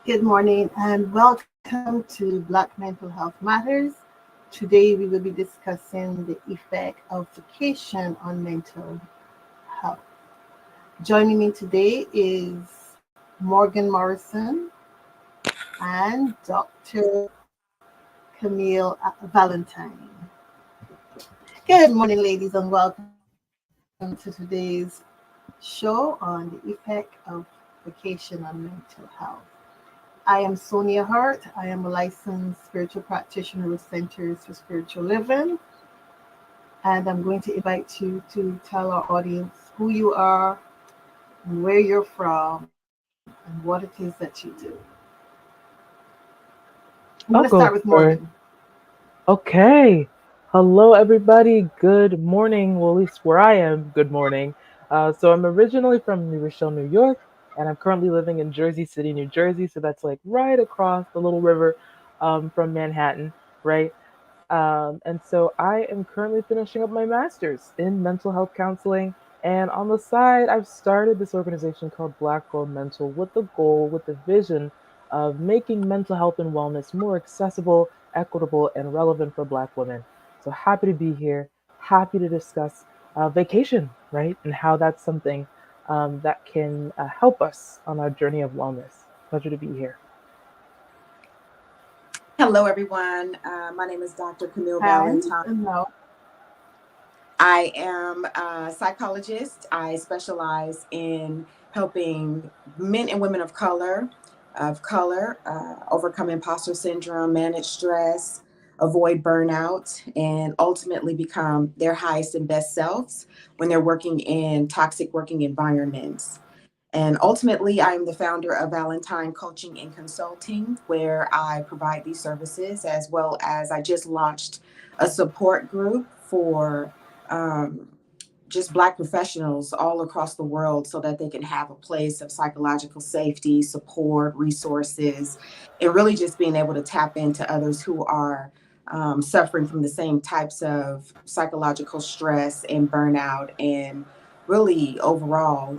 Good morning and welcome to Black Mental Health Matters. Today we will be discussing the effect of vacation on mental health. Joining me today is Morgan Morrison and Dr. Camille Valentine. Good morning, ladies, and welcome to today's show on the effect of vacation on mental health. I am Sonia Harte. I am a licensed spiritual practitioner with Centers for Spiritual Living. And I'm going to invite you to tell our audience who you are, and where you're from, and what it is that you do. I'm going to I'll start with go Morgan. first. Okay. Hello, everybody. Good morning. Well, at least where I am, good morning. So I'm originally from New Rochelle, New York, and I'm currently living in Jersey City, New Jersey. So that's like right across the little river from Manhattan, right? And so I am currently finishing up my master's in mental health counseling. And on the side, I've started this organization called BlackGirlMental with the goal, with the vision of making mental health and wellness more accessible, equitable, and relevant for Black women. So happy to be here, happy to discuss vacation, right? And how that's something that can help us on our journey of wellness. Pleasure to be here. Hello, everyone. My name is Dr. Camille And Valentine. now, I am a psychologist. I specialize in helping men and women of color overcome imposter syndrome, manage stress, avoid burnout, and ultimately become their highest and best selves when they're working in toxic working environments. And ultimately, I'm the founder of Valentine Coaching and Consulting, where I provide these services, as well as I just launched a support group for um, just Black professionals all across the world so that they can have a place of psychological safety, support, resources, and really just being able to tap into others who are suffering from the same types of psychological stress and burnout and really overall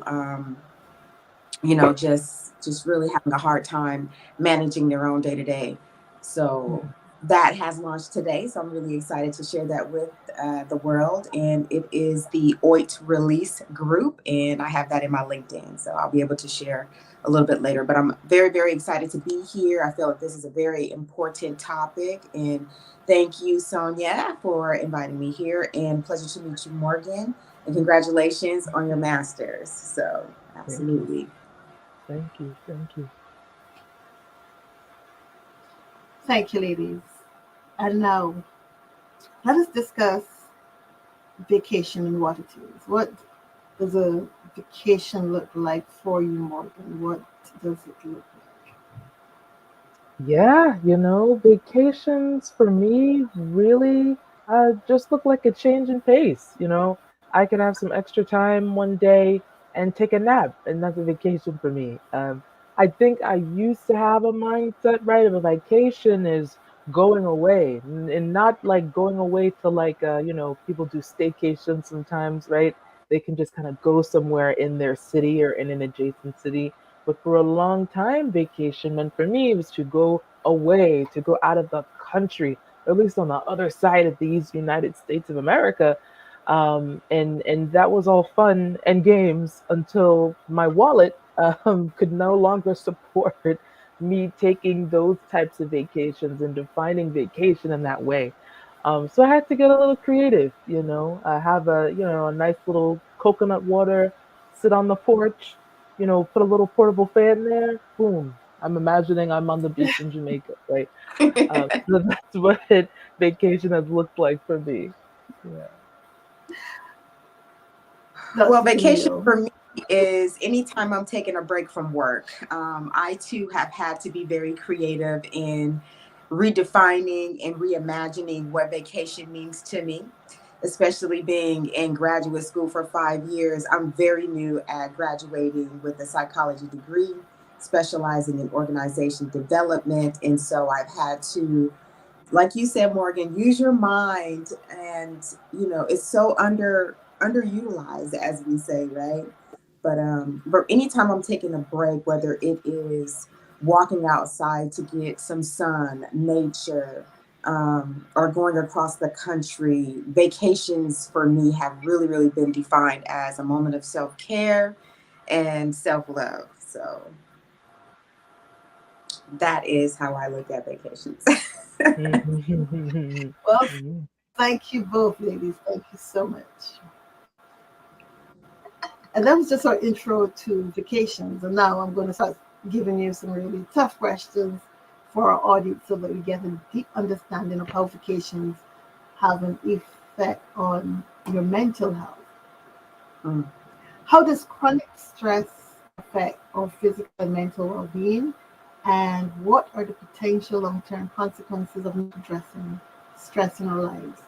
just really having a hard time managing their own day to day. So that has launched today. So I'm really excited to share that with the world. And it is the OIT Release Group. And I have that in my LinkedIn. So I'll be able to share a little bit later. But I'm very, very excited to be here. I feel like this is a very important topic. And thank you, Sonia, for inviting me here. And pleasure to meet you, Morgan. And congratulations on your master's. So Thank you. absolutely. Thank you. Thank you. thank you, ladies. And now, let us discuss vacation and what it is. What does a vacation look like for you, Morgan? What does it look like? Yeah, vacations for me really just look like a change in pace. I could have some extra time one day and take a nap, and that's a vacation for me. I think I used to have a mindset, right, of a vacation is going away, and not like going away to like, people do staycations sometimes, right? They can just kind of go somewhere in their city or in an adjacent city, but for a long time, vacation meant for me was to go away, to go out of the country, or at least on the other side of these United States of America. And that was all fun and games until my wallet could no longer support me taking those types of vacations and defining vacation in that way. So I had to get a little creative, have a nice little coconut water, sit on the porch, put a little portable fan there, boom. I'm imagining I'm on the beach in Jamaica, right? So that's what vacation has looked like for me. Yeah. Well, Dr. vacation Camille. for me is anytime I'm taking a break from work. I too have had to be very creative in redefining and reimagining what vacation means to me, especially being in graduate school for 5 years. I'm very new at graduating with a psychology degree, specializing in organization development. And so I've had to, like you said, Morgan, use your mind. And it's so underutilized, as we say, right? But anytime I'm taking a break, whether it is walking outside to get some sun, nature, or going across the country. Vacations for me have really, really been defined as a moment of self care and self love. So that is how I look at vacations. Well, thank you both, ladies. Thank you so much. And that was just our intro to vacations. And now I'm going to start giving you some really tough questions for our audience so that we get a deep understanding of how vacations have an effect on your mental health. Mm. How does chronic stress affect our physical and mental well being? And what are the potential long term consequences of not addressing stress in our lives?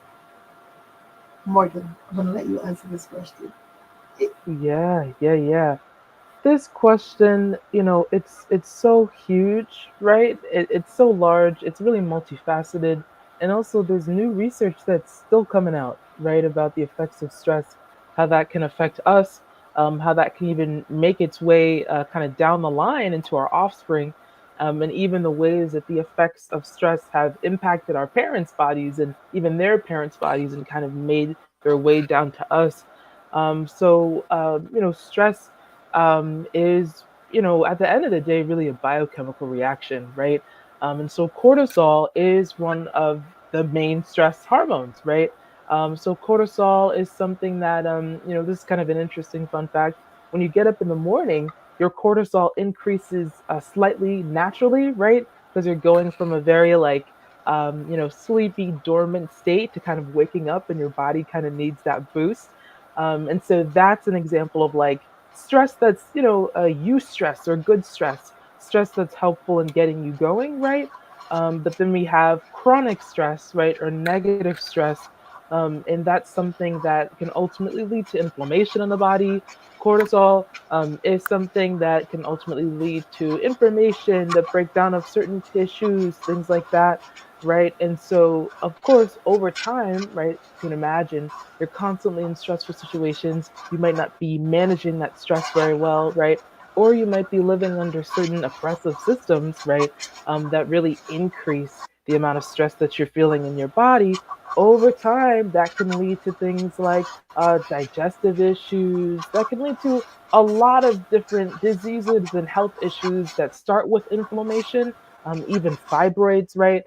Morgan, I'm going to let you answer this question. Yeah. This question, it's so huge, right? It's so large. It's really multifaceted, and also there's new research that's still coming out, right, about the effects of stress, how that can affect us, how that can even make its way kind of down the line into our offspring, and even the ways that the effects of stress have impacted our parents' bodies and even their parents' bodies and kind of made their way down to us. Stress is, at the end of the day, really a biochemical reaction, right? And so cortisol is one of the main stress hormones, right? So cortisol is something that, this is kind of an interesting fun fact. When you get up in the morning, your cortisol increases slightly naturally, right? Because you're going from a very like, sleepy, dormant state to kind of waking up, and your body kind of needs that boost. And so that's an example of like stress that's, eustress or good stress, stress that's helpful in getting you going, right? But then we have chronic stress, right, or negative stress. And that's something that can ultimately lead to inflammation in the body. Cortisol is something that can ultimately lead to inflammation, the breakdown of certain tissues, things like that, right? And so, of course, over time, right, you can imagine you're constantly in stressful situations. You might not be managing that stress very well, right? Or you might be living under certain oppressive systems, right? That really increase the amount of stress that you're feeling in your body. Over time, that can lead to things like digestive issues, that can lead to a lot of different diseases and health issues that start with inflammation, even fibroids, right?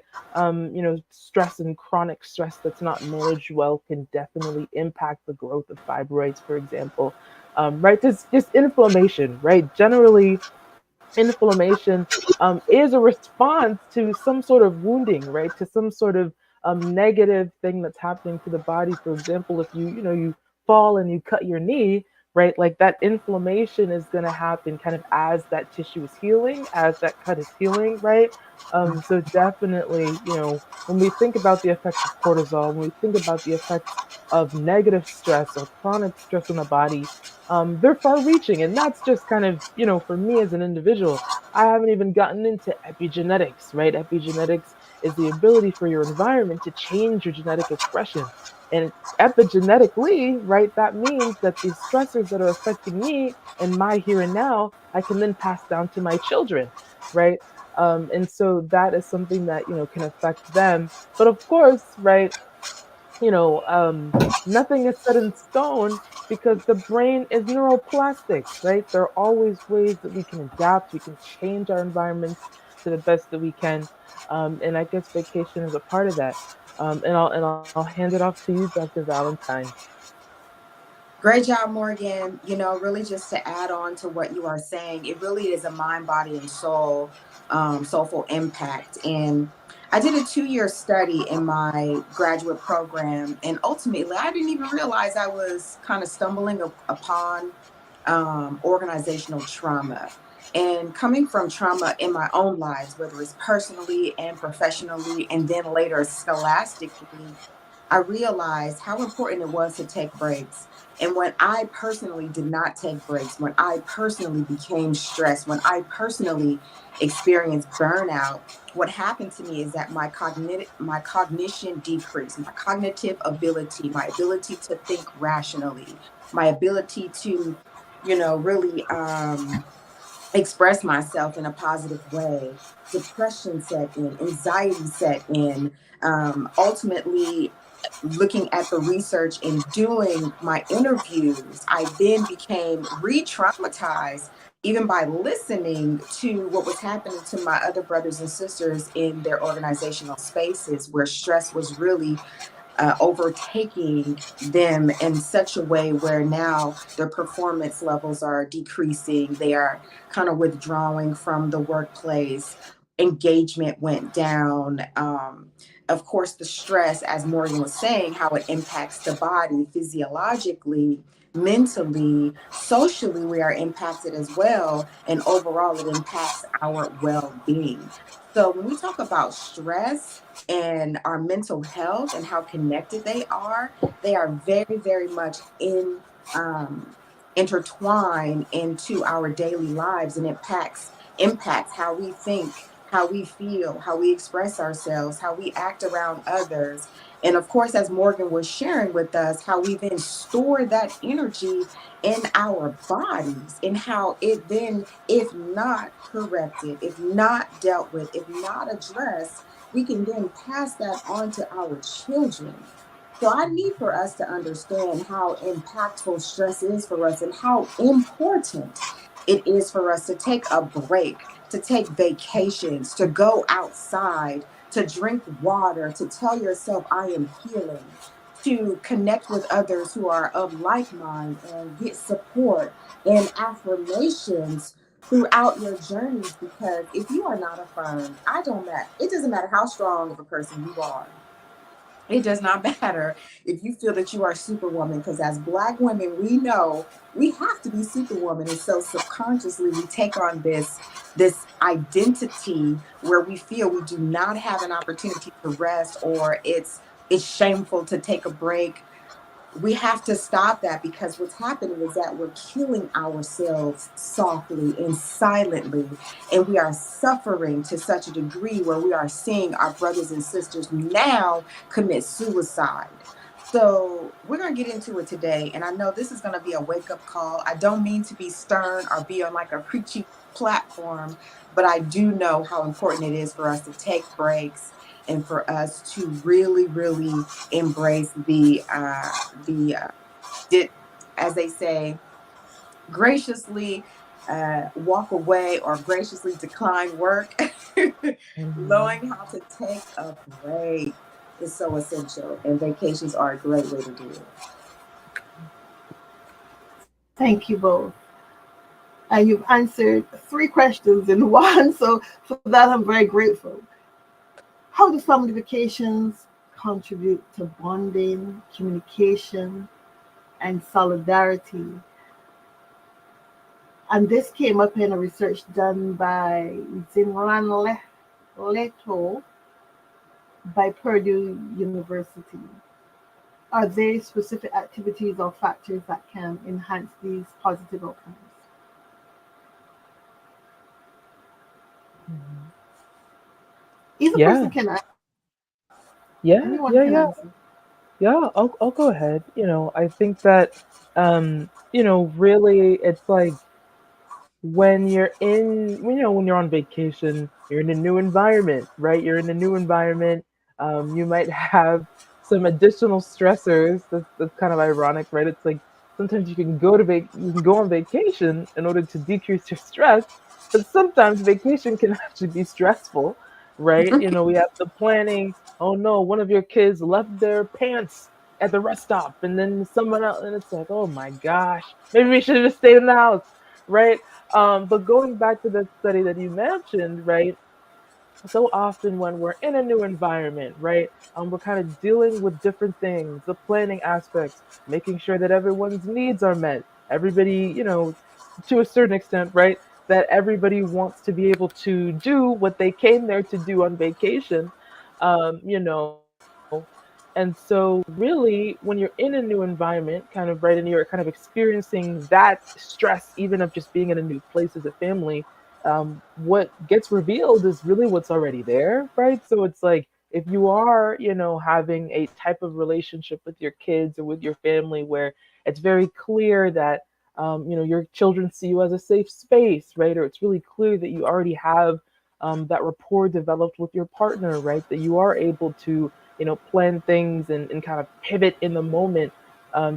Stress and chronic stress that's not managed well can definitely impact the growth of fibroids, for example. Right? Just inflammation, right? Generally, inflammation is a response to some sort of wounding, right? To some sort of negative thing that's happening to the body. For example, if you fall and you cut your knee, right? Like that inflammation is going to happen kind of as that tissue is healing, as that cut is healing, right? So definitely, when we think about the effects of cortisol, when we think about the effects of negative stress or chronic stress on the body, they're far reaching. And that's just kind of, for me as an individual, I haven't even gotten into epigenetics, right? Epigenetics is the ability for your environment to change your genetic expression. And epigenetically, right, that means that these stressors that are affecting me and my here and now, I can then pass down to my children, right? And so that is something that, can affect them. But of course, right, you know, um, nothing is set in stone because the brain is neuroplastic, right? There are always ways that we can adapt, we can change our environments to the best that we can. And I guess vacation is a part of that. And I'll hand it off to you, Dr. Valentine. Great job, Morgan. Really just to add on to what you are saying, it really is a mind, body, and soulful impact. And I did a 2-year study in my graduate program, and ultimately, I didn't even realize I was kind of stumbling upon organizational trauma. And coming from trauma in my own lives, whether it's personally and professionally, and then later scholastically, I realized how important it was to take breaks. And when I personally did not take breaks, when I personally became stressed, when I personally experienced burnout, what happened to me is that my cognition decreased, my cognitive ability, my ability to think rationally, my ability to, really express myself in a positive way. Depression set in, anxiety set in. Ultimately, looking at the research and doing my interviews, I then became re traumatized even by listening to what was happening to my other brothers and sisters in their organizational spaces where stress was really overtaking them in such a way where now their performance levels are decreasing. They are kind of withdrawing from the workplace. Engagement went down. Of course, the stress, as Morgan was saying, how it impacts the body physiologically, mentally, socially, we are impacted as well. And overall, it impacts our well being. So, when we talk about stress, and our mental health and how connected they are very, very much um, intertwined into our daily lives and impacts how we think, how we feel, how we express ourselves, how we act around others. And of course, as Morgan was sharing with us, how we then store that energy in our bodies and how it then, if not corrected, if not dealt with, if not addressed, we can then pass that on to our children. So I need for us to understand how impactful stress is for us and how important it is for us to take a break, to take vacations, to go outside, to drink water, to tell yourself, I am healing, to connect with others who are of like mind and get support and affirmations throughout your journeys, because if you are not affirmed, I don't matter. It doesn't matter how strong of a person you are. It does not matter if you feel that you are superwoman, because as Black women, we know we have to be superwoman. And so subconsciously we take on this identity where we feel we do not have an opportunity to rest, or it's shameful to take a break. We have to stop that, because what's happening is that we're killing ourselves softly and silently, and we are suffering to such a degree where we are seeing our brothers and sisters now commit suicide. So we're going to get into it today, and I know this is going to be a wake-up call. I don't mean to be stern or be on like a preachy platform, but I do know how important it is for us to take breaks and for us to really, really embrace the did, as they say, graciously walk away or graciously decline work. Mhm. Knowing how to take a break is so essential, and vacations are a great way to do it. Thank you both. And you've answered three questions in one. So for that, I'm very grateful. How do family vacations contribute to bonding, communication, and solidarity? And this came up in a research done by Zinran Leto by Purdue University. Are there specific activities or factors that can enhance these positive outcomes? Mhm. Either person Yeah, can answer, yeah, anyone yeah, can yeah, answer. yeah. I'll go ahead. I think that, really, it's like when you're when you're on vacation, you're in a new environment, right? You're in a new environment. You might have some additional stressors. That's kind of ironic, right? It's like sometimes you can go on vacation in order to decrease your stress, but sometimes vacation can actually be stressful, right? We have the planning. Oh no, one of your kids left their pants at the rest stop, and then someone else, and it's like, oh my gosh, maybe we should have just stayed in the house, right? But going back to the study that you mentioned, right? So often when we're in a new environment, right, we're kind of dealing with different things, the planning aspects, making sure that everyone's needs are met. Everybody, to a certain extent, right, that everybody wants to be able to do what they came there to do on vacation, um, you know. And so, really, when you're in a new environment, kind of right, and you're kind of experiencing that stress, even of just being in a new place as a family, what gets revealed is really what's already there, right? So it's like if you are, having a type of relationship with your kids or with your family where it's very clear that Your children see you as a safe space, right? Or it's really clear that you already have that rapport developed with your partner, right? That you are able to, plan things and kind of pivot in the moment,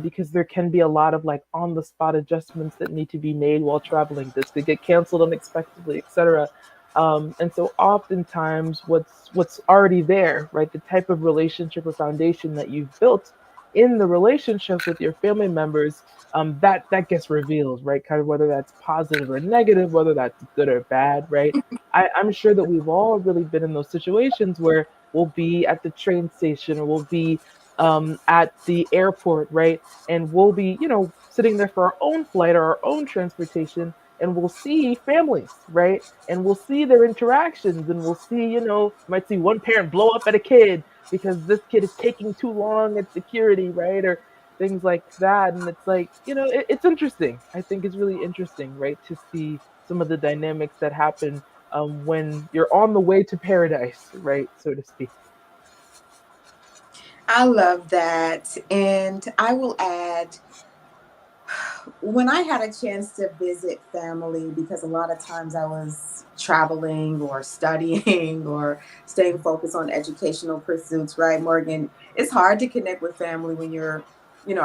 because there can be a lot of like on the spot adjustments that need to be made while traveling. This could get canceled unexpectedly, etc. And so oftentimes what's already there, right? The type of relationship or foundation that you've built in the relationship with your family members, that gets revealed, right? Kind of whether that's positive or negative, whether that's good or bad, right? I'm sure that we've all really been in those situations where we'll be at the train station, or we'll be at the airport, right? And we'll be, sitting there for our own flight or our own transportation, and we'll see families, right? And we'll see their interactions, and we'll see, might see one parent blow up at a kid because this kid is taking too long at security, right? Or things like that. And it's like, it's interesting. I think it's really interesting, right? To see some of the dynamics that happen when you're on the way to paradise, right? So to speak. I love that. And I will add, when I had a chance to visit family, because a lot of times I was traveling or studying or staying focused on educational pursuits, right, Morgan? It's hard to connect with family when you're,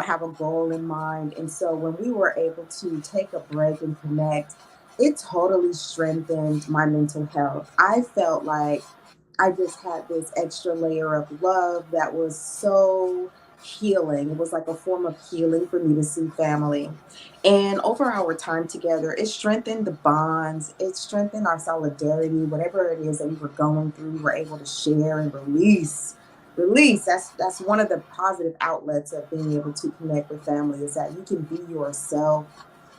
have a goal in mind. And so when we were able to take a break and connect, it totally strengthened my mental health. I felt like I just had this extra layer of love that was so healing. It was like a form of healing for me to see family. And over our time together, it strengthened the bonds, it strengthened our solidarity, whatever it is that we were going through, we were able to share and release. Release. That's one of the positive outlets of being able to connect with family, is that you can be yourself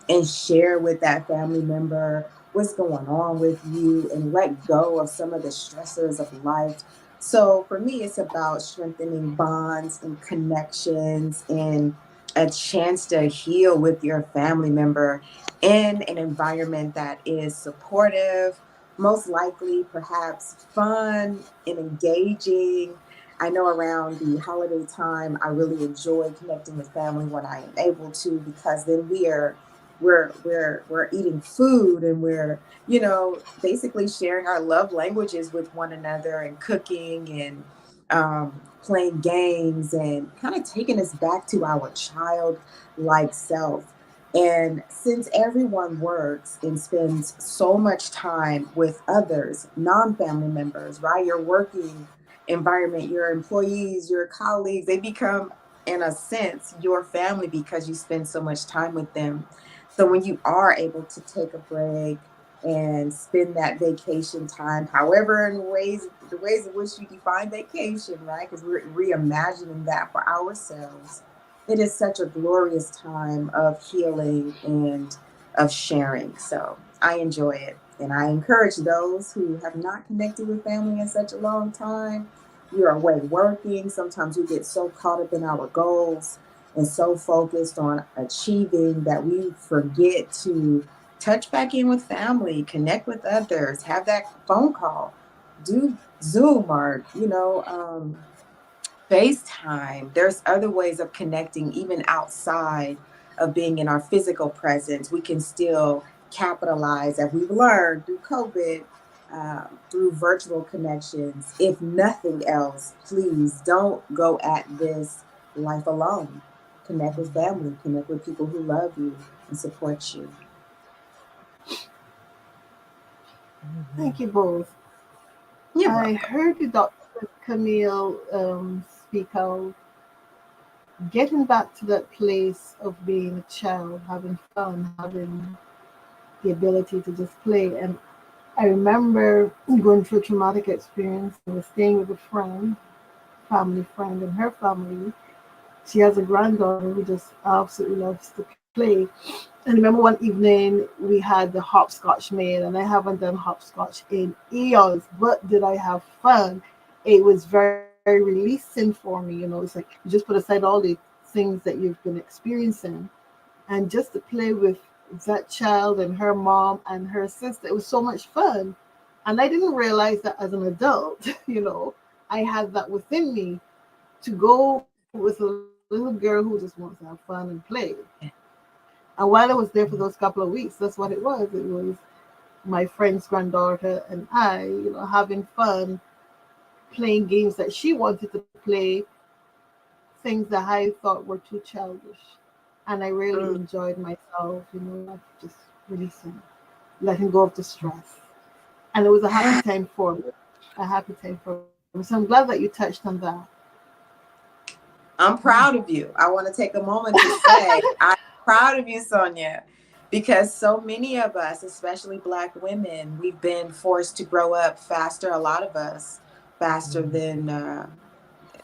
and share with that family member what's going on with you and let go of some of the stressors of life. So for me, it's about strengthening bonds and connections and a chance to heal with your family member in an environment that is supportive, most likely perhaps fun and engaging. I know around the holiday time, I really enjoy connecting with family when I am able to, because then we're eating food, and we're, basically sharing our love languages with one another, and cooking, and playing games, and kind of taking us back to our childlike self. And since everyone works and spends so much time with others, non-family members, right, your working environment, your employees, your colleagues, they become, in a sense, your family, because you spend so much time with them. So when you are able to take a break and spend that vacation time, however, in the ways in which you define vacation, right? Because we're reimagining that for ourselves. It is such a glorious time of healing and of sharing. So I enjoy it. And I encourage those who have not connected with family in such a long time. You're away working. Sometimes we get so caught up in our goals and so focused on achieving that we forget to touch back in with family, connect with others, have that phone call, do Zoom, or, FaceTime. There's other ways of connecting, even outside of being in our physical presence. We can still capitalize, as we've learned through COVID, through virtual connections. If nothing else, please don't go at this life alone. Connect with family, connect with people who love you and support you. Thank you both. You're I welcome. heard the Dr. Camille speak of getting back to that place of being a child, having fun, having the ability to just play. And I remember going through a traumatic experience. I was staying with a friend, family friend, and her family. She has a granddaughter who just absolutely loves to play. And I remember one evening we had the hopscotch made, and I haven't done hopscotch in eons, but did I have fun? It was very releasing for me. It's like you just put aside all the things that you've been experiencing, and just to play with that child and her mom and her sister, it was so much fun. And I didn't realize that as an adult, I had that within me to go with a little girl who just wants to have fun and play. And while I was there for those couple of weeks, that's what it was. It was my friend's granddaughter and I, having fun, playing games that she wanted to play, things that I thought were too childish. And I really Mm. enjoyed myself, like just releasing, letting go of the stress. And it was a happy time for me. A happy time for me. So I'm glad that you touched on that. I'm proud of you. I want to take a moment to say I'm proud of you, Sonia, because so many of us, especially Black women, we've been forced to grow up faster, a lot of us, faster than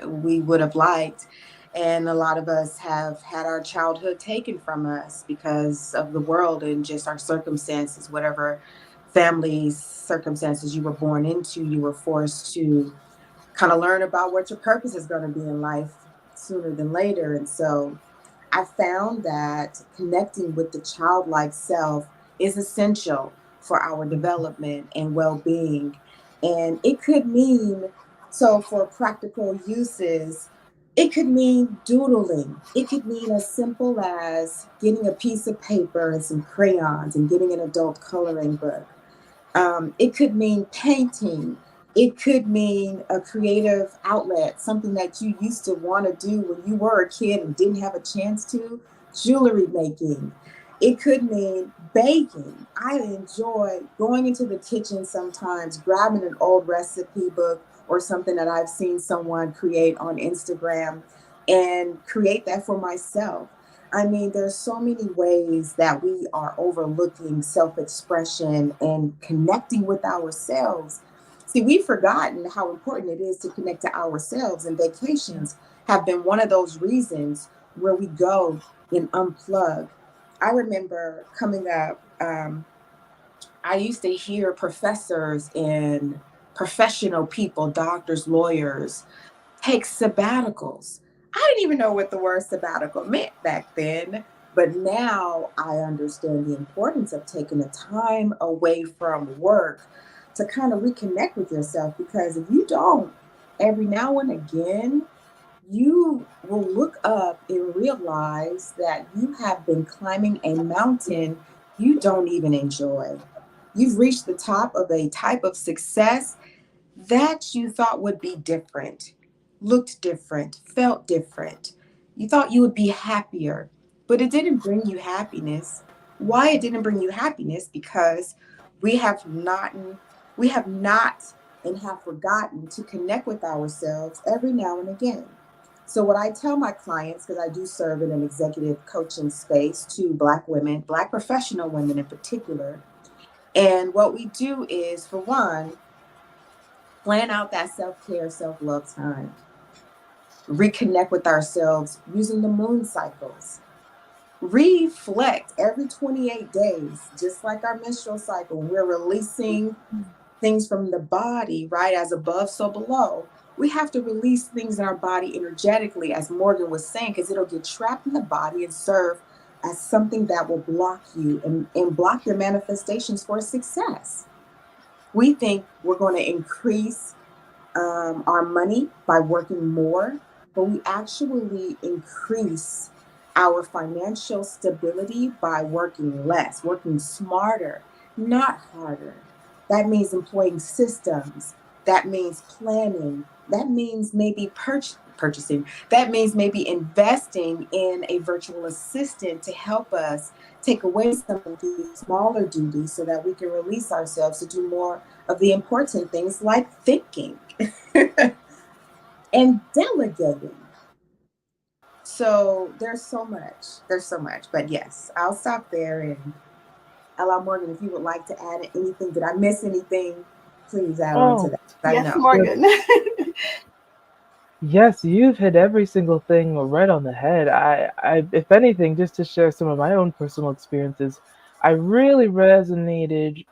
we would have liked. And a lot of us have had our childhood taken from us because of the world and just our circumstances, whatever family circumstances you were born into, you were forced to kind of learn about what your purpose is going to be in life sooner than later. And so I found that connecting with the childlike self is essential for our development and well being. And it could mean, so for practical uses, it could mean doodling. It could mean as simple as getting a piece of paper and some crayons and getting an adult coloring book. It could mean painting. It could mean a creative outlet, something that you used to want to do when you were a kid and didn't have a chance to, jewelry making. It could mean baking. I enjoy going into the kitchen sometimes, grabbing an old recipe book or something that I've seen someone create on Instagram and create that for myself. I mean, there's so many ways that we are overlooking self expression and connecting with ourselves. See, we've forgotten how important it is to connect to ourselves, and vacations have been one of those reasons where we go and unplug. I remember coming up, I used to hear professors and professional people, doctors, lawyers, take sabbaticals. I didn't even know what the word sabbatical meant back then, but now I understand the importance of taking a time away from work to kind of reconnect with yourself. Because if you don't, every now and again, you will look up and realize that you have been climbing a mountain you don't even enjoy. You've reached the top of a type of success that you thought would be different, looked different, felt different. You thought you would be happier, but it didn't bring you happiness. Why it didn't bring you happiness? Because we have not, we have not and have forgotten to connect with ourselves every now and again. So what I tell my clients, because I do serve in an executive coaching space to Black women, Black professional women in particular, and what we do is, for one, plan out that self-care, self-love time, reconnect with ourselves using the moon cycles, reflect every 28 days, just like our menstrual cycle. We're releasing things from the body, right? As above, so below. We have to release things in our body energetically, as Morgan was saying, because it'll get trapped in the body and serve as something that will block you and block your manifestations for success. We think we're going to increase our money by working more, but we actually increase our financial stability by working less, working smarter, not harder. That means employing systems. That means planning. That means maybe purchasing. That means maybe investing in a virtual assistant to help us take away some of the smaller duties so that we can release ourselves to do more of the important things like thinking and delegating. So there's so much. There's so much. But yes, I'll stop there and allow Morgan, if you would like to add anything. Did I miss anything? Please add on to Oh, that. I Yes, know. yes, Morgan. yes, you've hit every single thing right on the head. If anything, just to share some of my own personal experiences, I really resonated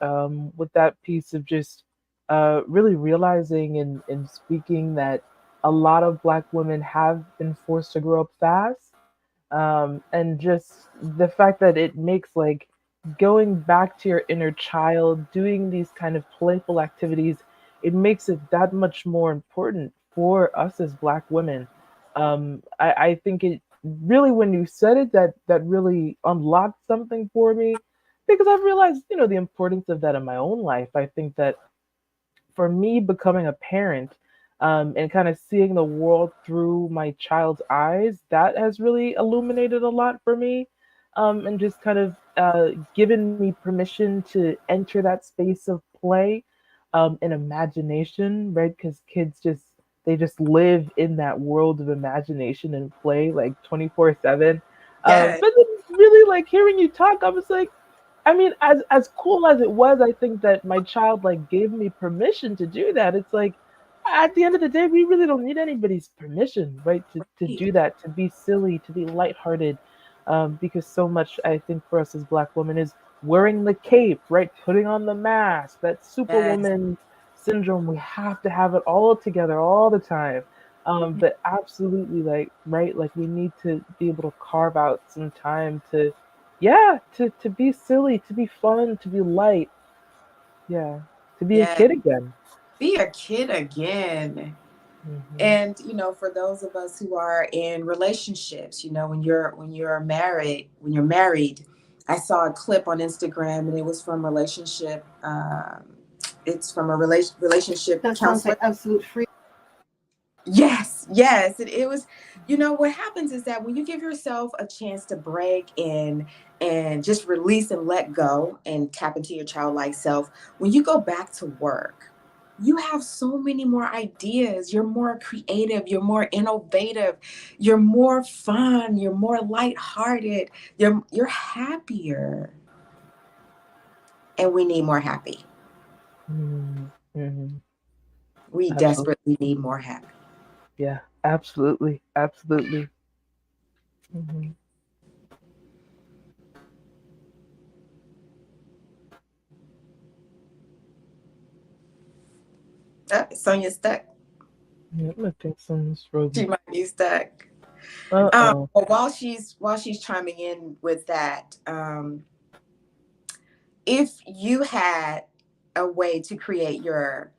with that piece of just really realizing and speaking that a lot of Black women have been forced to grow up fast, and just the fact that it makes like going back to your inner child, doing these kind of playful activities, it makes it that much more important for us as Black women. I think it really when you said it, that really unlocked something for me, because I've realized, the importance of that in my own life. I think that for me, becoming a parent, and kind of seeing the world through my child's eyes, that has really illuminated a lot for me, and just kind of given me permission to enter that space of play, and imagination, right? Because kids they just live in that world of imagination and play like 24/7. Yes. But then really, like, hearing you talk, I was like, I mean, as cool as it was, I think that my child like gave me permission to do that. It's like at the end of the day, we really don't need anybody's permission, right? To do that, to be silly, to be lighthearted, because so much I think for us as Black women is wearing the cape, right? Putting on the mask, that Yes. superwoman syndrome. We have to have it all together all the time. But absolutely, like, right, like we need to be able to carve out some time to, yeah, to be silly, to be fun, to be light, yeah, to be a Yes. kid again. Be a kid again. Hmm. And for those of us who are in relationships, when you're married, I saw a clip on Instagram, and it was from relationship. It's from a relationship That sounds counselor. like absolute free. Yes, yes. It was, what happens is that when you give yourself a chance to break and just release and let go and tap into your childlike self, when you go back to work, you have so many more ideas. You're more creative, you're more innovative, you're more fun, you're more lighthearted, you're happier. And we need more happy. Mm-hmm. We Absolutely, desperately need more happy. yeah, absolutely, absolutely. Hmm. Sonia's stuck. Yeah, I think someone's frozen. She might be stuck. Uh-oh. But while she's chiming in with that, if you had a way to create your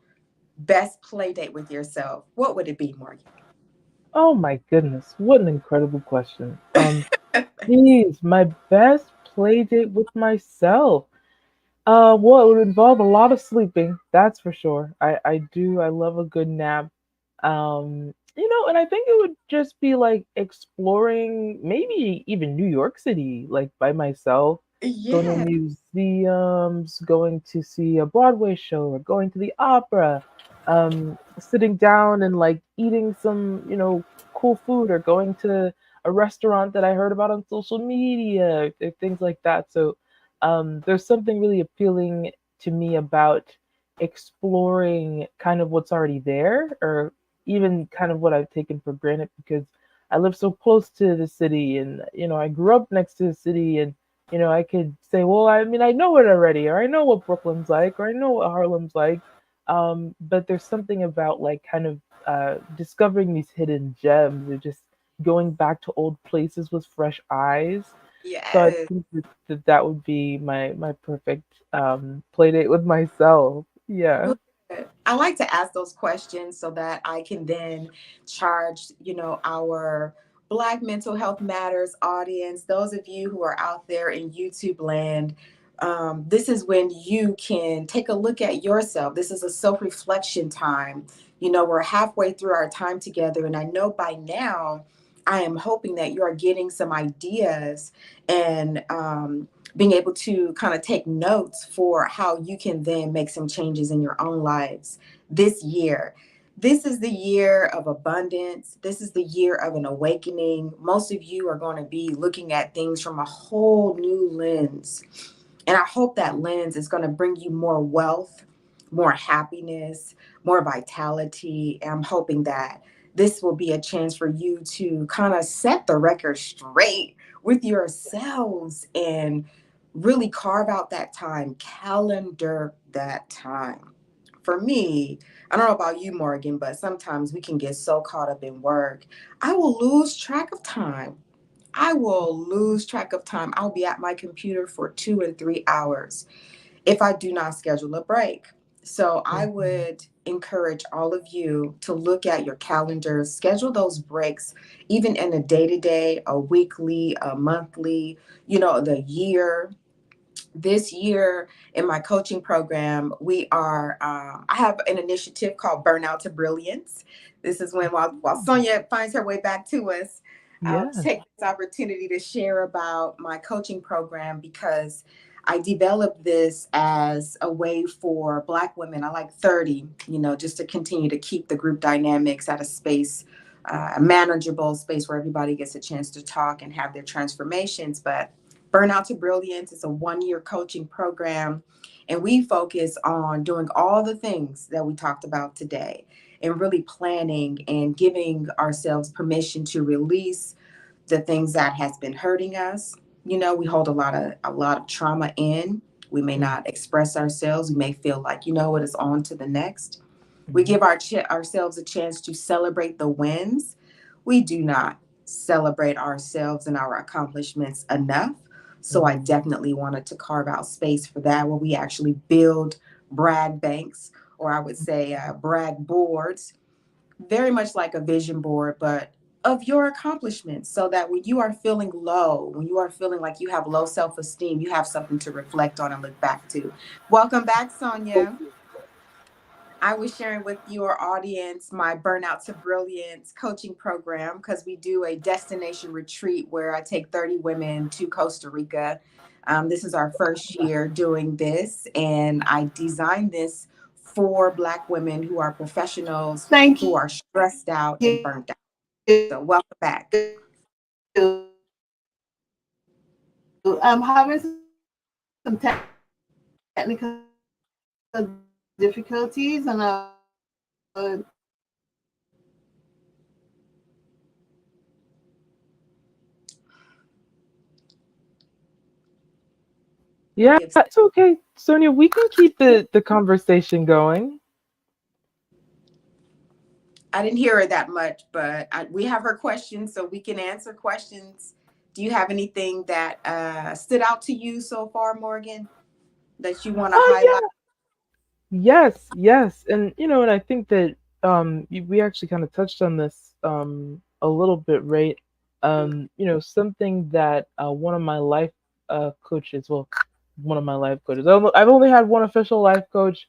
best play date with yourself, what would it be, Morgan? Oh my goodness, what an incredible question. Geez, my best play date with myself. Well, it would involve a lot of sleeping, that's for sure. I love a good nap. And I think it would just be like exploring maybe even New York City, like by myself, going to Yeah. museums, going to see a Broadway show, or going to the opera, sitting down and like eating some, cool food, or going to a restaurant that I heard about on social media, or things like that. So there's something really appealing to me about exploring kind of what's already there, or even kind of what I've taken for granted, because I live so close to the city, and I grew up next to the city, and I could say, well, I mean, I know it already, or I know what Brooklyn's like, or I know what Harlem's like. But there's something about like kind of discovering these hidden gems, or just going back to old places with fresh eyes. So I Yes. think that would be my perfect play date with myself. Yeah. Good. I like to ask those questions so that I can then charge, our Black Mental Health Matters audience, those of you who are out there in YouTube land. This is when you can take a look at yourself. This is a self reflection time. We're halfway through our time together, and I know by now, I am hoping that you are getting some ideas and being able to kind of take notes for how you can then make some changes in your own lives this year. This is the year of abundance. This is the year of an awakening. Most of you are going to be looking at things from a whole new lens. And I hope that lens is going to bring you more wealth, more happiness, more vitality. And I'm hoping that this will be a chance for you to kind of set the record straight with yourselves and really carve out that time, calendar that time. For me, I don't know about you, Morgan, but sometimes we can get so caught up in work. I will lose track of time. I will lose track of time. I'll be at my computer for 2 and 3 hours if I do not schedule a break. So I Mhm. would encourage all of you to look at your calendars, schedule those breaks, even in a day to day, a weekly, a monthly, the year. This year in my coaching program, I have an initiative called Burnout to Brilliance. This is when, while Sonia finds her way back to us, I'll Yeah. take this opportunity to share about my coaching program, because I developed this as a way for Black women, I like 30, just to continue to keep the group dynamics at a space, a manageable space where everybody gets a chance to talk and have their transformations. But Burnout to Brilliance is a 1-year coaching program, and we focus on doing all the things that we talked about today and really planning and giving ourselves permission to release the things that has been hurting us. We hold a lot of trauma in. We may Mm. not express ourselves. We may feel like, what is on to the next. We Mhm. give ourselves a chance to celebrate the wins. We do not celebrate ourselves and our accomplishments enough. So I Mm. definitely wanted to carve out space for that, where we actually build brag banks, or I would say brag boards, very much like a vision board, but of your accomplishments, so that when you are feeling low, when you are feeling like you have low self-esteem, you have something to reflect on and look back to. Welcome back, Sonia. I was sharing with your audience my Burnout to Brilliance coaching program, because we do a destination retreat where I take 30 women to Costa Rica. This is our first year doing this, and I designed this for Black women who are professionals, Thank who are stressed out and you. burnt out. So, welcome back. I'm having some technical difficulties, and Yeah, Give it's okay, Sonia. We can keep the conversation going. I didn't hear her that much, but we have her questions, so we can answer questions. Do you have anything that stood out to you so far, Morgan, that you want to Oh highlight? yeah. Yes, yes, and and I think that we actually kind of touched on this a little bit, right? Something that one of my life coaches, well, one of my life coaches. I've only had one official life coach.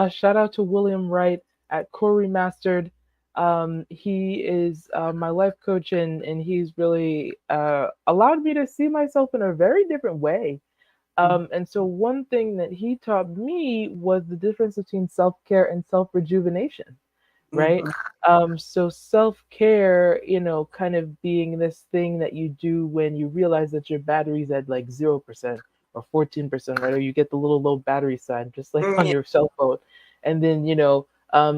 Shout out to William Wright at Core Remastered. He is my life coach, and he's really allowed me to see myself in a very different way. And so one thing that he taught me was the difference between self-care and self-rejuvenation, right? Mm-hmm. So self-care, kind of being this thing that you do when you realize that your battery's at like 0% or 14%, right? Or you get the little low battery sign, just like on Yeah. your cell phone. And then,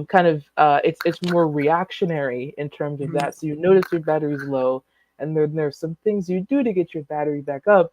kind of it's more reactionary in terms of Mhm. that. So you notice your battery's low, and then there's some things you do to get your battery back up,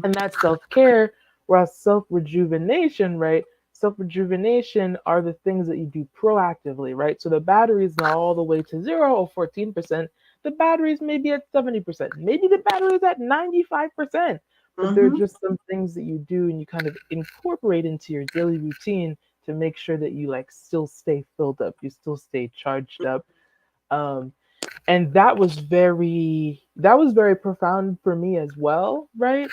and that's self-care. Whereas self-rejuvenation, right, self-rejuvenation are the things that you do proactively, right? So the battery is not all the way to 0 or 14%. The battery is maybe at 70%, maybe the battery is at 95%, but they're Mhm. just some things that you do and you kind of incorporate into your daily routine to make sure that you like still stay filled up, you still stay charged up. um, and that was very profound for me as well, right?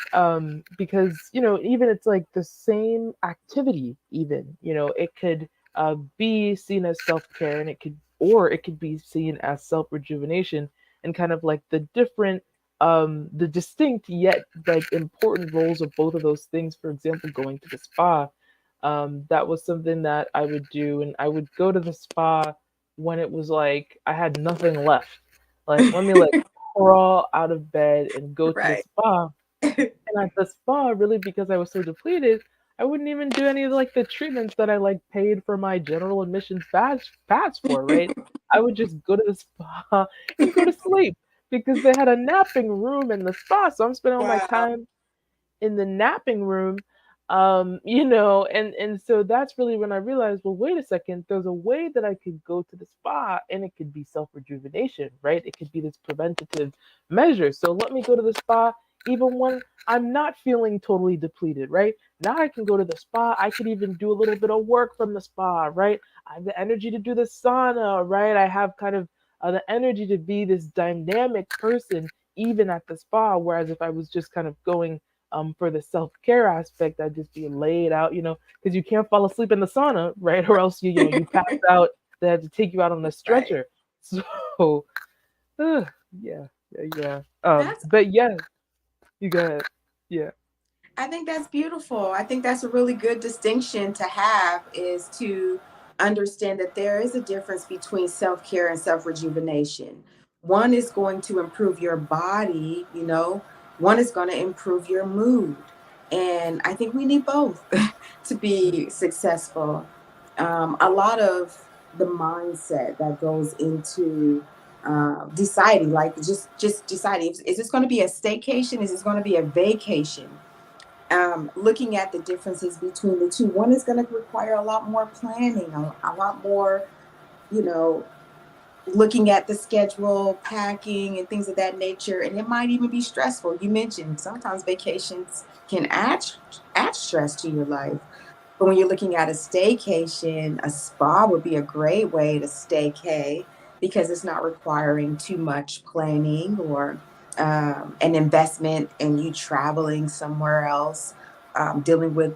Because even it's like the same activity, even it could be seen as self-care, and it could be seen as self-rejuvenation, and kind of like the distinct yet like important roles of both of those things. For example, going to the spa, that was something that I would do, and I would go to the spa when it was like I had nothing left. Like, let me like crawl out of bed and go to the Right. spa. And at the spa, really, because I was so depleted, I wouldn't even do any of like the treatments that I like paid for my general admissions pass for, right? I would just go to the spa and go to sleep because they had a napping room in the spa. So I'm spending all my Wow. time in the napping room. And so that's really when I realized, well, wait a second, there's a way that I could go to the spa and it could be self-rejuvenation, right? It could be this preventative measure. So let me go to the spa, even when I'm not feeling totally depleted, right? Now I can go to the spa. I could even do a little bit of work from the spa, right? I have the energy to do the sauna, right? I have kind of the energy to be this dynamic person even at the spa. Whereas if I was just kind of going for the self care aspect, I'd just be laid out, because you can't fall asleep in the sauna, right? Or else you pass out. They have to take you out on the Right. stretcher. So, uh, yeah, yeah. That's But yeah, you got it. Yeah. I think that's beautiful. I think that's a really good distinction to have, is to understand that there is a difference between self-care and self-rejuvenation. One is going to improve your body, one is going to improve your mood. And I think we need both to be successful. A lot of the mindset that goes into deciding, like just deciding, is this going to be a staycation? Is this going to be a vacation? Looking at the differences between the two. One is going to require a lot more planning, a lot more, you know, looking at the schedule, packing, and things of that nature. And it might even be stressful. You mentioned sometimes vacations can add stress to your life. But when you're looking at a staycation, a spa would be a great way to staycay, because it's not requiring too much planning or an investment in you traveling somewhere else, dealing with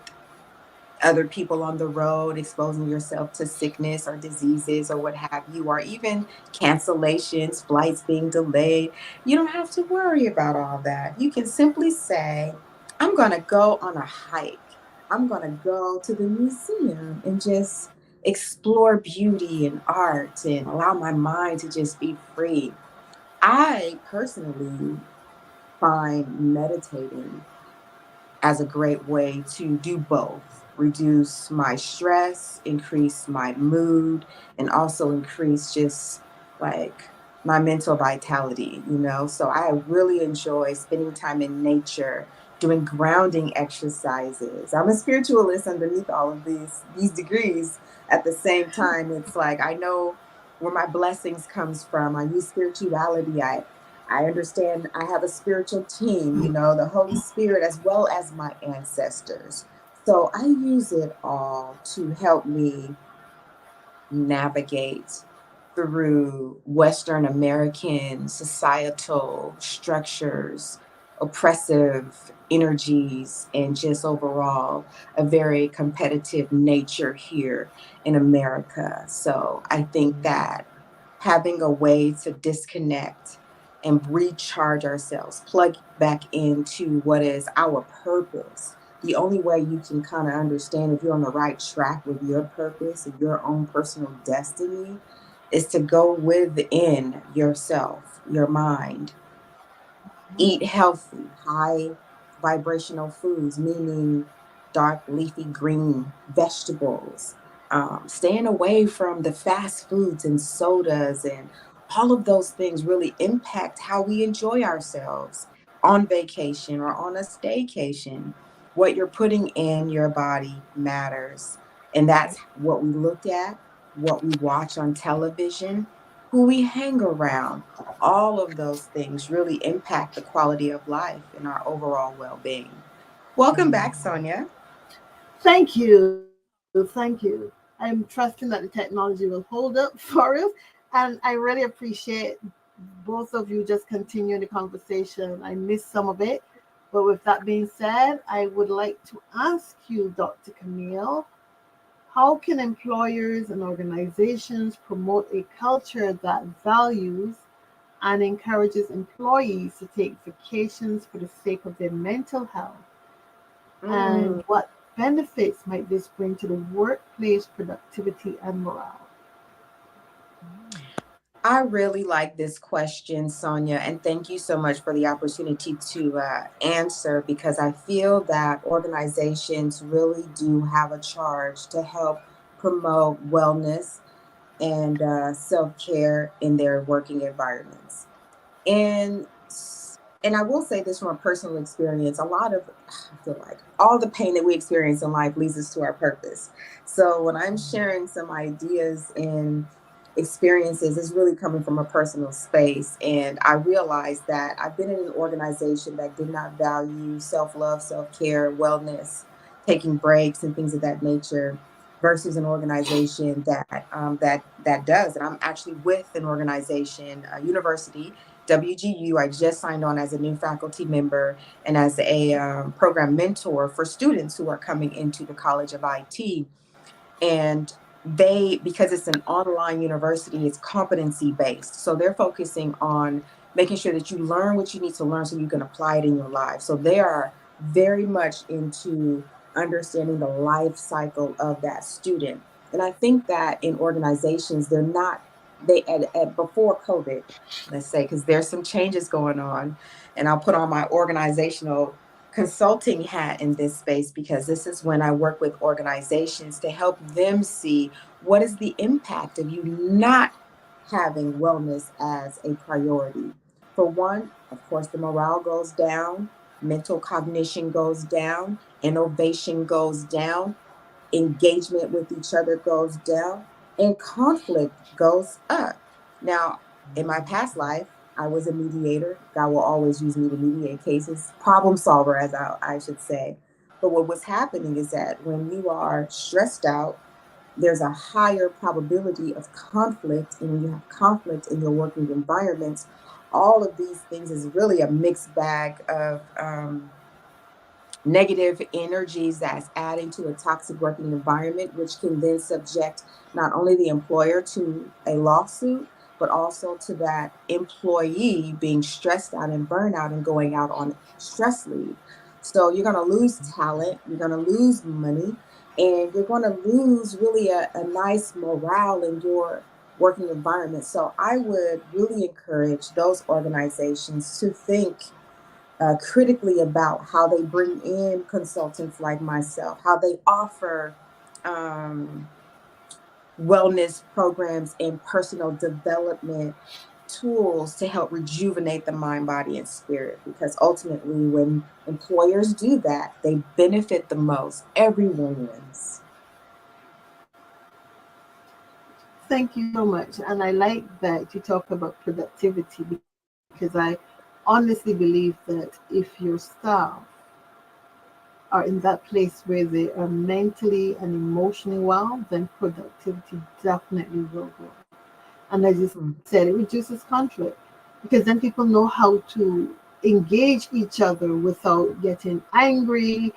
other people on the road, exposing yourself to sickness or diseases or what have you, or even cancellations, flights being delayed. You don't have to worry about all that. You can simply say, I'm going to go on a hike. I'm going to go to the museum and just explore beauty and art and allow my mind to just be free. I personally find meditating as a great way to do both: reduce my stress, increase my mood, and also increase just like my mental vitality. So I really enjoy spending time in nature, doing grounding exercises. I'm a spiritualist underneath all of these degrees. At the same time, it's like I know where my blessings comes from. I use spirituality. I understand I have a spiritual team, the Holy Spirit, as well as my ancestors. So I use it all to help me navigate through Western American societal structures, oppressive energies, and just overall a very competitive nature here in America. So I think that having a way to disconnect and recharge ourselves, plug back into what is our purpose. The only way you can kind of understand if you're on the right track with your purpose and your own personal destiny is to go within yourself, your mind, eat healthy, high vibrational foods, meaning dark leafy green vegetables, staying away from the fast foods and sodas, and all of those things really impact how we enjoy ourselves on vacation or on a staycation. What you're putting in your body matters. And that's what we look at, what we watch on television, who we hang around. All of those things really impact the quality of life and our overall well-being. Welcome back, Sonia. Thank you. I'm trusting that the technology will hold up for us. And I really appreciate both of you just continuing the conversation. I missed some of it. But with that being said, I would like to ask you, Dr. Camille, how can employers and organizations promote a culture that values and encourages employees to take vacations for the sake of their mental health? Mm, And what benefits might this bring to the workplace productivity and morale? I really like this question, Sonia, and thank you so much for the opportunity to answer, because I feel that organizations really do have a charge to help promote wellness and self-care in their working environments. And and I will say this from a personal experience, a lot of I feel like all the pain that we experience in life leads us to our purpose. So when I'm sharing some ideas in experiences is really coming from a personal space. And I realized that I've been in an organization that did not value self-love, self-care, wellness, taking breaks and things of that nature, versus an organization that does. And I'm actually with an organization, a university, WGU. I just signed on as a new faculty member and as a program mentor for students who are coming into the College of IT. And because it's an online university, it's competency based, so they're focusing on making sure that you learn what you need to learn so you can apply it in your life. So they are very much into understanding the life cycle of that student. And I think that in organizations, they're not, they at before COVID, let's say, because there's some changes going on, and I'll put on my organizational consulting hat in this space, because this is when I work with organizations to help them see what is the impact of you not having wellness as a priority. For one, of course, the morale goes down, mental cognition goes down, innovation goes down, engagement with each other goes down, and conflict goes up. Now, in my past life, I was a mediator. God will always use me to mediate cases, problem solver, as I should say. But what was happening is that when you are stressed out, there's a higher probability of conflict. And when you have conflict in your working environments, all of these things is really a mixed bag of negative energies that's adding to a toxic working environment, which can then subject not only the employer to a lawsuit, but also to that employee being stressed out and burnout and going out on stress leave. So you're going to lose talent, you're going to lose money, and you're going to lose really a nice morale in your working environment. So I would really encourage those organizations to think critically about how they bring in consultants like myself, how they offer um, wellness programs and personal development tools to help rejuvenate the mind, body, and spirit. Because ultimately, when employers do that, they benefit the most. Everyone wins. Thank you so much. And I like that you talk about productivity, because I honestly believe that if your staff are in that place where they are mentally and emotionally well, then productivity definitely will grow. And as you Hmm. said, it reduces conflict, because then people know how to engage each other without getting angry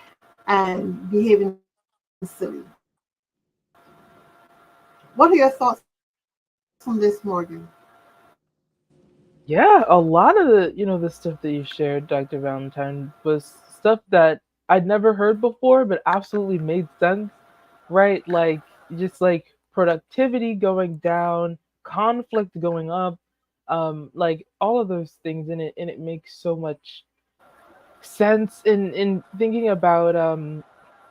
and behaving silly. What are your thoughts on this, Morgan? Yeah, a lot of the stuff that you shared, Dr. Valentine, was stuff that I'd never heard before, but absolutely made sense, right? Like just like productivity going down, conflict going up, like all of those things in it, and it makes so much sense in thinking about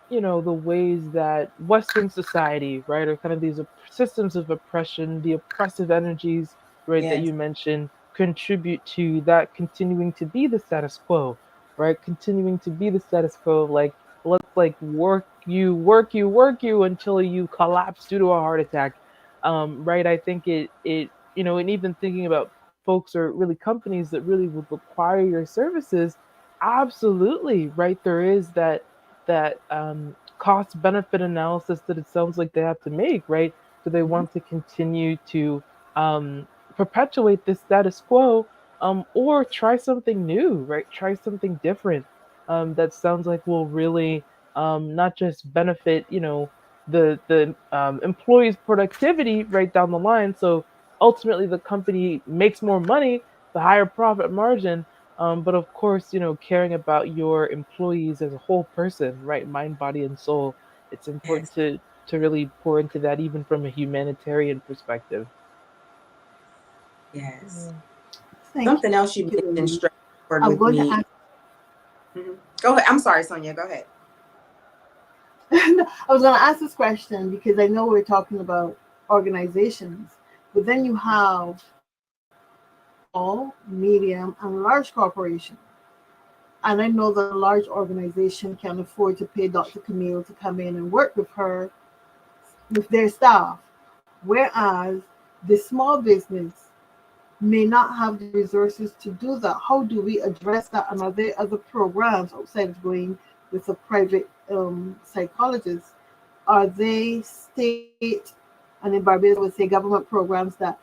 the ways that Western society, right, or kind of these systems of oppression, the oppressive energies, right, that Yes. you mentioned, contribute to that continuing to be the status quo, right, continuing to be the status quo of like, let's like work you until you collapse due to a heart attack, right? I think it, and even thinking about folks or really companies that really would require your services, absolutely, right? There is that cost benefit analysis that it sounds like they have to make, right? Do they Mhm. want to continue to um, perpetuate this status quo, or try something new, right? Try something different, that sounds like will really, not just benefit, the employees' productivity right down the line. So ultimately, the company makes more money, the higher profit margin, but of course, caring about your employees as a whole person, right? Mind, body, and soul. It's important Yes. to really pour into that, even from a humanitarian perspective. Yes. Yeah. Thank Something else you you, mentioned ladies. struck a chord I'm with going to me. ask. Mhm. Go ahead. I'm sorry, Sonia. Go ahead. I was going to ask this question because I know we're talking about organizations, but then you have small, medium, and large corporations. And I know that a large organization can afford to pay Dr. Camille to come in and work with her, with their staff. Whereas The small business may not have the resources to do that. How do we address that? And are there other programs outside of going with a private psychologist? Are they state, and in Barbados would say government programs that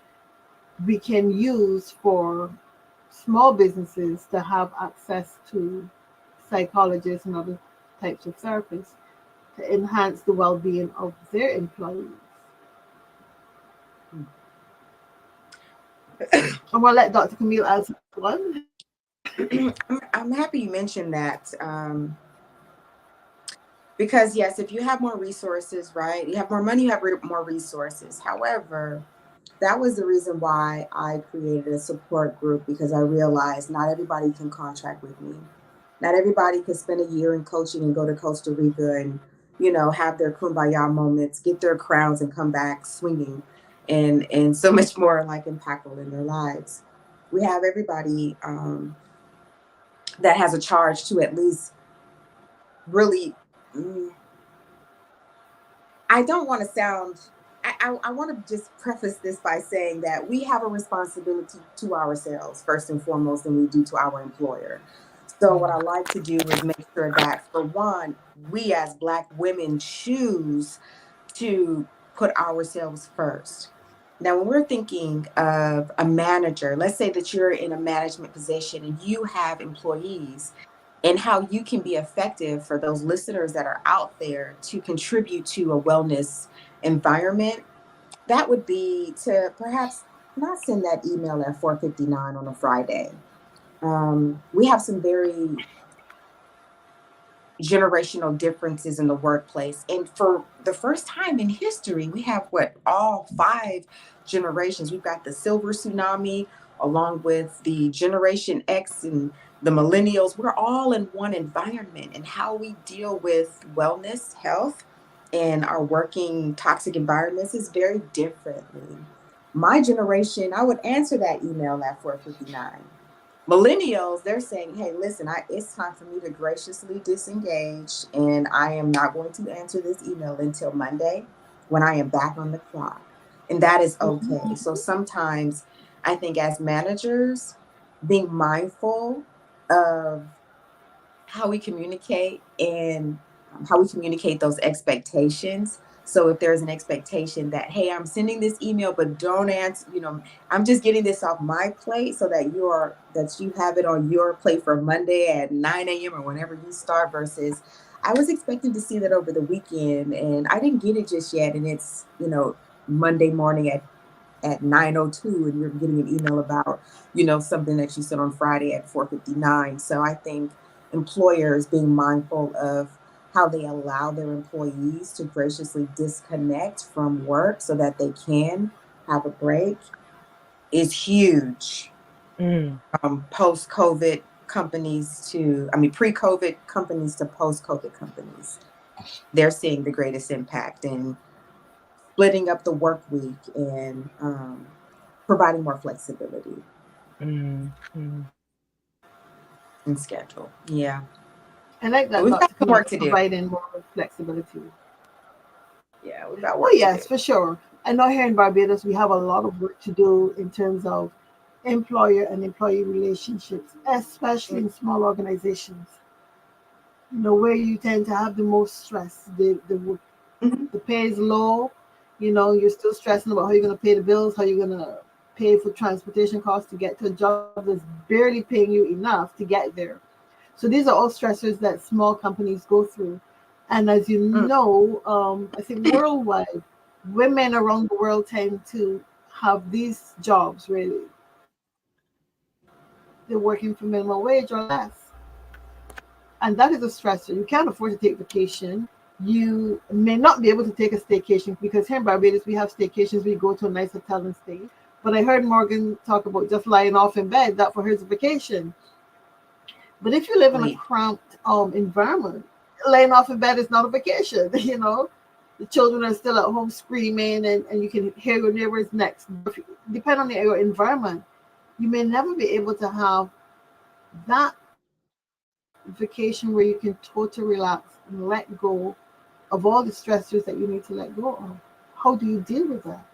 we can use for small businesses to have access to psychologists and other types of therapists to enhance the well-being of their employees? I'm gonna let Dr. Camille answer one. I'm happy you mentioned that, because yes, if you have more resources, right, you have more money, you have more resources. However, that was the reason why I created a support group, because I realized not everybody can contract with me. Not everybody can spend a year in coaching and go to Costa Rica and, have their kumbaya moments, get their crowns and come back swinging, and so much more like impactful in their lives. We have everybody that has a charge to at least really, mm, I don't want to sound, I want to just preface this by saying that we have a responsibility to ourselves first and foremost than we do to our employer. So what I like to do is make sure that, for one, we as Black women choose to put ourselves first. Now, when we're thinking of a manager, let's say that you're in a management position and you have employees, and how you can be effective for those listeners that are out there to contribute to a wellness environment, that would be to perhaps not send that email at 4:59 on a Friday. We have some very generational differences in the workplace. And for the first time in history, we have all five generations. We've got the silver tsunami along with the Generation X and the millennials. We're all in one environment, and how we deal with wellness, health, and our working toxic environments is very differently. My generation, I would answer that email at 4:59. Millennials, they're saying, hey, listen, it's time for me to graciously disengage, and I am not going to answer this email until Monday when I am back on the clock. And that is okay. So sometimes I think as managers, being mindful of how we communicate and how we communicate those expectations. So if there's an expectation that, hey, I'm sending this email, but don't answer, I'm just getting this off my plate so that you have it on your plate for Monday at 9 a.m. or whenever you start, versus I was expecting to see that over the weekend and I didn't get it just yet. And it's, Monday morning at 9:02, and you're getting an email about, something that you said on Friday at 4:59. So I think employers being mindful of how they allow their employees to graciously disconnect from work so that they can have a break is huge. Mm. Post-COVID companies pre-COVID companies to post-COVID companies, they're seeing the greatest impact in splitting up the work week and providing more flexibility Mm. Mm. in schedule. Yeah. I like But that, we've got Dr. some Camille, work to do. providing more flexibility. Yeah, we've got Oh, work to do. yes, for sure. I know here in Barbados we have a lot of work to do in terms of employer and employee relationships, especially in small organizations. Where you tend to have the most stress. Mhm. The pay is low. You're still stressing about how you're going to pay the bills, how you're going to pay for transportation costs to get to a job that's barely paying you enough to get there. So these are all stressors that small companies go through. And as you Mm. know, I think worldwide, women around the world tend to have these jobs where they're working for minimum wage or less. And that is a stressor. You can't afford to take vacation. You may not be able to take a staycation, because here in Barbados we have staycations. We go to a nice hotel and stay. But I heard Morgan talk about just lying off in bed. That for her is a vacation. But if you live in a Sleep. cramped environment, laying off in bed is not a vacation. The children are still at home screaming, and you can hear your neighbors next. Depending on your environment, you may never be able to have that vacation where you can totally relax and let go of all the stressors that you need to let go of. How do you deal with that?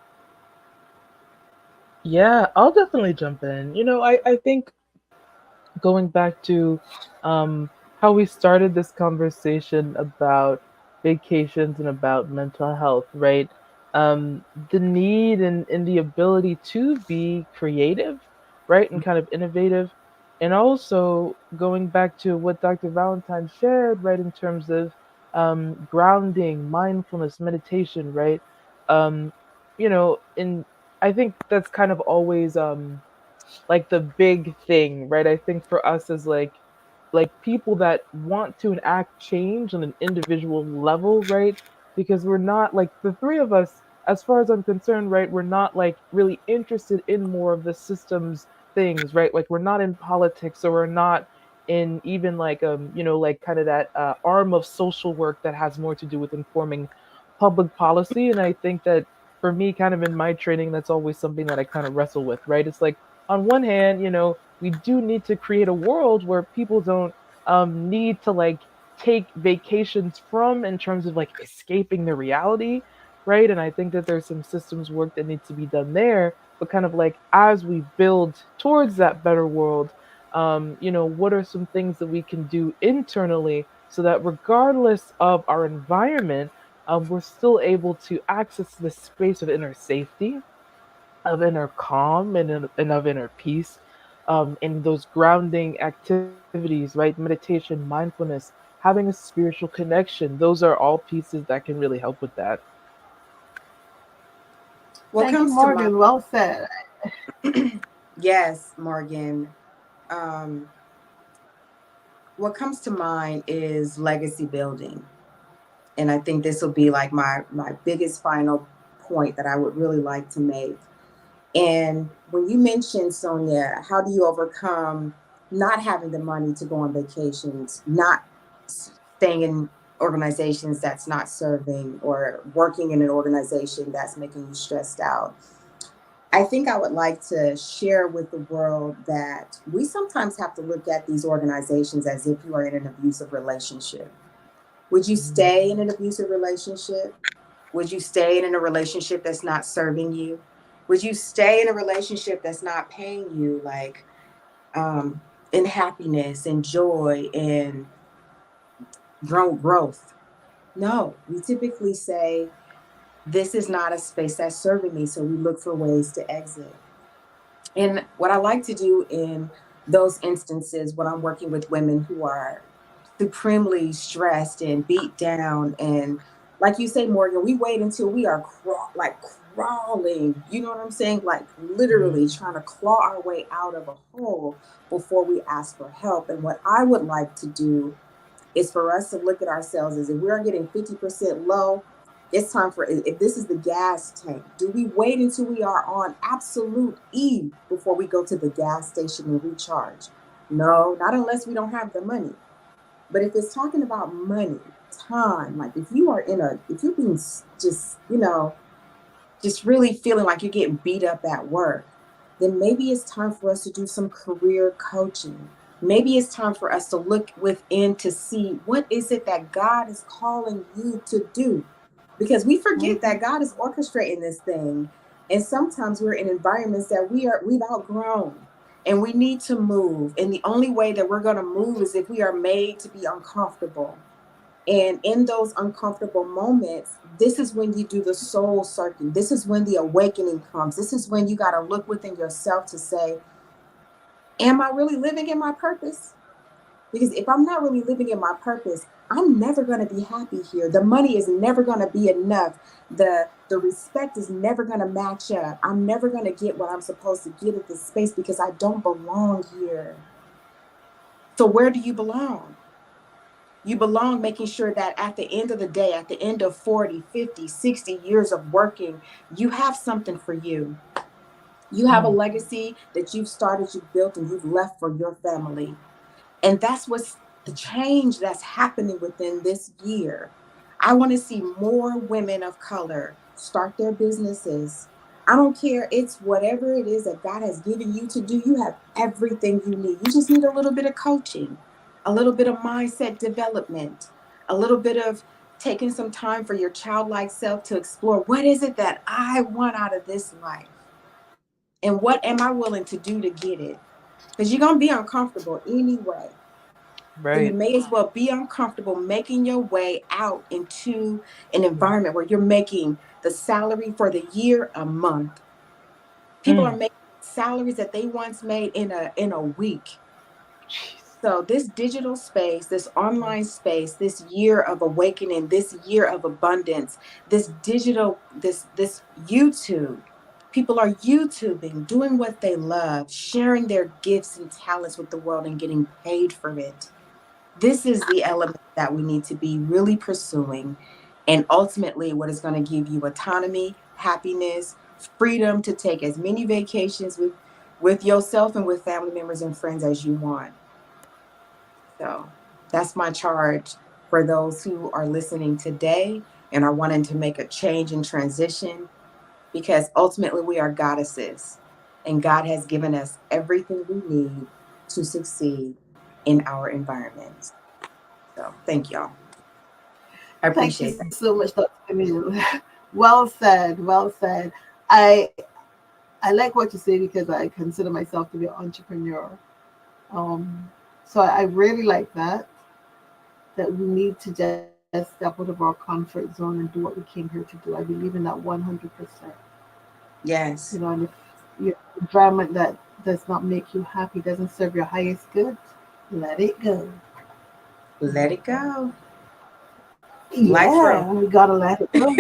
Yeah, I'll definitely jump in. I think going back to how we started this conversation about vacations and about mental health, right? The need and the ability to be creative, right? And kind of innovative. And also going back to what Dr. Valentine shared, right? In terms of grounding, mindfulness, meditation, right? Um, and I think that's kind of always like the big thing, right? I think for us as like people that want to enact change on an individual level, right? Because we're not like the three of us, as far as I'm concerned, right? We're not like really interested in more of the systems things, right? Like we're not in politics or we're not in even like like kind of that arm of social work that has more to do with informing public policy. And I think that for me, kind of in my training, that's always something that I kind of wrestle with, right? It's like on one hand, we do need to create a world where people don't need to like take vacations from in terms of like escaping the reality, right? And I think that there's some systems work that needs to be done there, but kind of like as we build towards that better world, what are some things that we can do internally so that regardless of our environment, we're still able to access this space of inner safety, of inner calm, and of inner peace, in those grounding activities, right? Meditation, mindfulness, having a spiritual connection. Those are all pieces that can really help with that. What Thank you, comes to mind? Morgan. Well said. Yes, Morgan. Um, what comes to mind is legacy building. And I think this will be like my biggest final point that I would really like to make. And when you mentioned, Sonia, how do you overcome not having the money to go on vacations, not staying in organizations that's not serving, or working in an organization that's making you stressed out? I think I would like to share with the world that we sometimes have to look at these organizations as if you are in an abusive relationship. Would you stay in an abusive relationship? Would you stay in a relationship that's not serving you? Would you stay in a relationship that's not paying you like in happiness and joy and growth? No, we typically say, this is not a space that's serving me. So we look for ways to exit. And what I like to do in those instances when I'm working with women who are supremely stressed and beat down, and like you say, Morgan, we wait until we are crawling, you know what I'm saying? Like literally trying to claw our way out of a hole before we ask for help. And what I would like to do is for us to look at ourselves as if we're getting 50% low, it's time for, if this is the gas tank, do we wait until we are on absolute E before we go to the gas station and recharge? No, not unless we don't have the money. But if it's talking about money, time, like if you are if you're being just, just really feeling like you're getting beat up at work, then maybe it's time for us to do some career coaching. Maybe it's time for us to look within to see what is it that God is calling you to do. Because we forget Mhm. that God is orchestrating this thing. And sometimes we're in environments that we've outgrown and we need to move. And the only way that we're going to move is if we are made to be uncomfortable. And in those uncomfortable moments, this is when you do the soul searching. This is when the awakening comes. This is when you got to look within yourself to say, am I really living in my purpose? Because if I'm not really living in my purpose, I'm never going to be happy here. The money is never going to be enough. The respect is never going to match up. I'm never going to get what I'm supposed to get at this space because I don't belong here. So where do you belong? You belong making sure that at the end of the day, at the end of 40, 50, 60 years of working, you have something for you. You have a Mm. legacy that you've started, you've built, and you've left for your family. And that's what's the change that's happening within this year. I want to see more women of color start their businesses. I don't care. It's whatever it is that God has given you to do. You have everything you need. You just need a little bit of coaching, a little bit of mindset development, a little bit of taking some time for your childlike self to explore what is it that I want out of this life. And what am I willing to do to get it? Because you're going to be uncomfortable anyway. So you Right. may as well be uncomfortable making your way out into an environment where you're making the salary for the year a month. People are Mm. making salaries that they once made in a week. Jeez. So this digital space, this online space, this year of awakening, this year of abundance, this YouTube. People are YouTubing, doing what they love, sharing their gifts and talents with the world and getting paid for it. This is the element that we need to be really pursuing. And ultimately, what is going to give you autonomy, happiness, freedom to take as many vacations with yourself and with family members and friends as you want. So that's my charge for those who are listening today and are wanting to make a change and transition, because ultimately we are goddesses and God has given us everything we need to succeed in our environments. So thank y'all. I Thank you appreciate that. so much, Dr. Camille. Well said. Well said. I I like what you say because I consider myself to be an entrepreneur. Um, so I really like that we need to just step out of our comfort zone and do what we came here to do. I believe in that 100%. You Yes. know, and if your environment that does not make you happy, doesn't serve your highest good, let it go. Let it go. Life Yeah, road. we gotta let it go.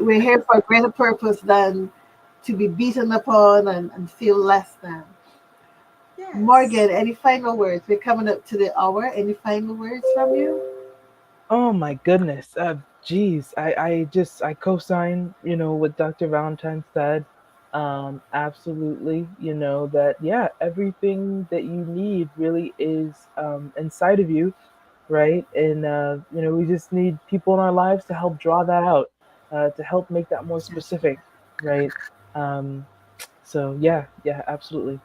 We're here for a greater purpose than to be beaten upon and feel less than. Yes. Morgan, any final words? We're coming up to the hour. Any final words from you? Oh my goodness. Geez. I co-sign, what Dr. Valentine said. Absolutely, that yeah, everything that you need really is inside of you, right? And we just need people in our lives to help draw that out, to help make that more specific, right? Um, so yeah, yeah, absolutely.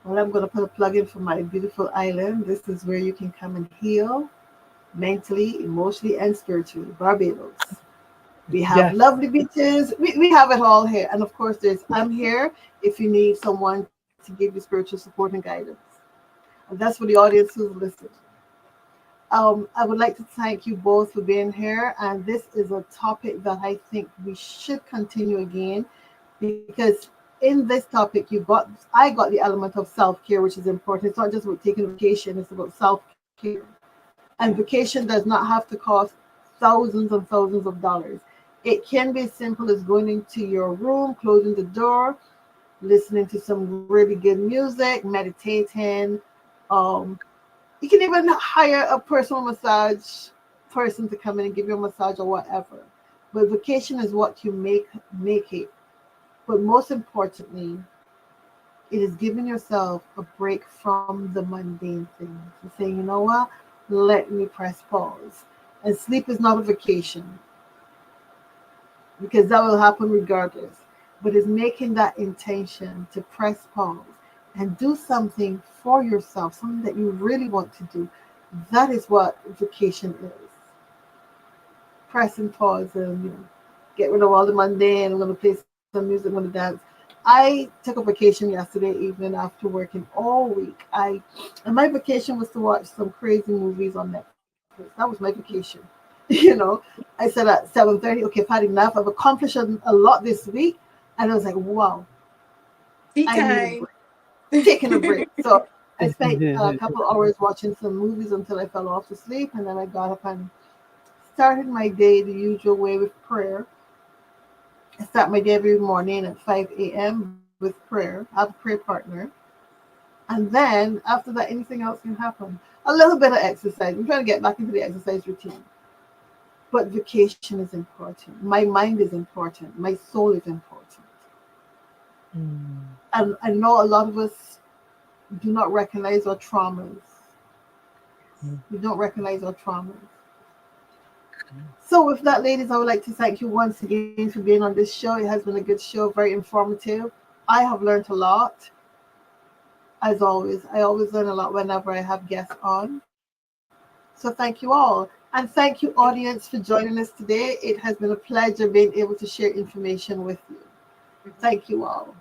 Well, I'm going to put a plug in for my beautiful island. This is where you can come and heal mentally, emotionally, and spiritually. Barbados. We have Yes. lovely beaches. We have it all here. And of course, I'm here if you need someone to give you spiritual support and guidance. And that's for the audience who's listened. I would like to thank you both for being here. And this is a topic that I think we should continue again because in this topic, I got the element of self care, which is important. It's not just about taking a vacation; it's about self care. And vacation does not have to cost thousands and thousands of dollars. It can be as simple as going into your room, closing the door, listening to some really good music, meditating. Um, you can even hire a personal massage person to come in and give you a massage or whatever. But vacation is what you make it. But most importantly, it is giving yourself a break from the mundane things and saying, you know what, let me press pause. And sleep is not a vacation because that will happen regardless. But it's making that intention to press pause and do something for yourself, something that you really want to do. That is what vacation is. Press and pause and get rid of all the mundane. I'm going to play some music. I'm going to dance. I took a vacation yesterday evening after working all week. And my vacation was to watch some crazy movies on Netflix. That was my vacation. I said at 7:30, okay, I've had enough. I've accomplished a lot this week, and I was like, wow, Tea I need a time. break, taking a break. So I spent a couple hours watching some movies until I fell off to sleep, and then I got up and started my day the usual way with prayer. I start my day every morning at 5 a.m. with prayer. I have a prayer partner. And then after that, anything else can happen. A little bit of exercise. I'm trying to get back into the exercise routine. But vacation is important. My mind is important. My soul is important. Mm. And I know a lot of us do not recognize our traumas. Mm. We don't recognize our traumas. Mm. So, with that, ladies, I would like to thank you once again for being on this show. It has been a good show, very informative. I have learned a lot, as always. I always learn a lot whenever I have guests on. So, thank you all. And thank you, audience, for joining us today. It has been a pleasure being able to share information with you. Thank you all.